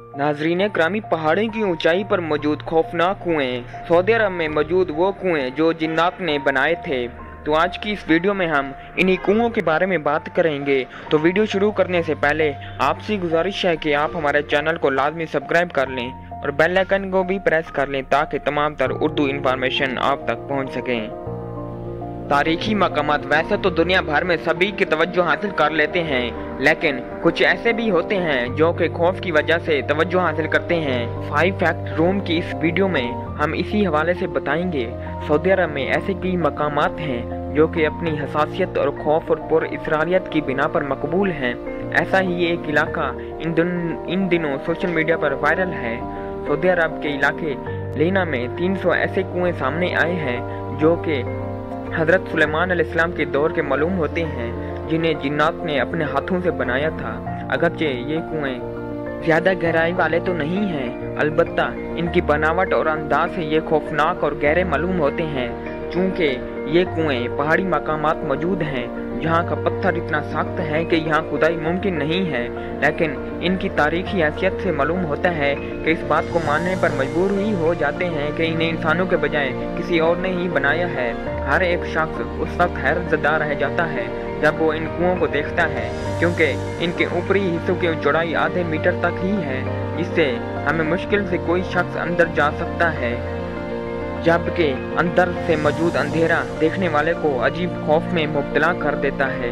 नाजरीन करामी, पहाड़ी की ऊंचाई पर मौजूद खौफनाक कुएं सऊदी अरब में मौजूद वो कुएं जो जिन्नात ने बनाए थे। तो आज की इस वीडियो में हम इन्हीं कुओं के बारे में बात करेंगे। तो वीडियो शुरू करने से पहले आपसे गुजारिश है कि आप हमारे चैनल को लाजमी सब्सक्राइब कर लें और बेल आइकन को भी प्रेस कर लें ताकि तमाम तर उर्दू इन्फॉर्मेशन आप तक पहुंच सकें। तारीखी मकामात वैसे तो दुनिया भर में सभी की तवज्जो हासिल कर लेते हैं, लेकिन कुछ ऐसे भी होते हैं जो कि खौफ की वजह से तवज्जो हासिल करते हैं। 5 फैक्ट रूम की इस वीडियो में हम इसी हवाले से बताएंगे। सऊदी अरब में ऐसे कई मकामात हैं जो कि अपनी हसासियत और खौफ और पुरअसरारियत की बिना पर मकबूल हैं। ऐसा ही एक इलाका इन दिनों सोशल मीडिया पर वायरल है। सऊदी अरब के इलाके लेना में 300 ऐसे कुएं सामने आए हैं जो कि हज़रत सुलेमान अलैहिस्सलाम के दौर के मालूम होते हैं, जिन्हें जिन्नात ने अपने हाथों से बनाया था। अगरचे ये कुएं ज़्यादा गहराई वाले तो नहीं हैं, अलबत्ता इनकी बनावट और अंदाज से ये खौफनाक और गहरे मालूम होते हैं। चूँकि ये कुएं पहाड़ी मकामात मौजूद हैं जहाँ का पत्थर इतना सख्त है कि यहाँ खुदाई मुमकिन नहीं है, लेकिन इनकी तारीखी हैसियत से मालूम होता है कि इस बात को मानने पर मजबूर ही हो जाते हैं कि इन्हें इंसानों के बजाय किसी और ने ही बनाया है। हर एक शख्स उस वक्त हैरतज़दा रह जाता है जब वो इन कुओं को देखता है, क्योंकि इनके ऊपरी हिस्सों की चौड़ाई आधे मीटर तक ही है, जिससे हमें मुश्किल से कोई शख्स अंदर जा सकता है, जबकि अंदर से मौजूद अंधेरा देखने वाले को अजीब खौफ में मुब्तला कर देता है।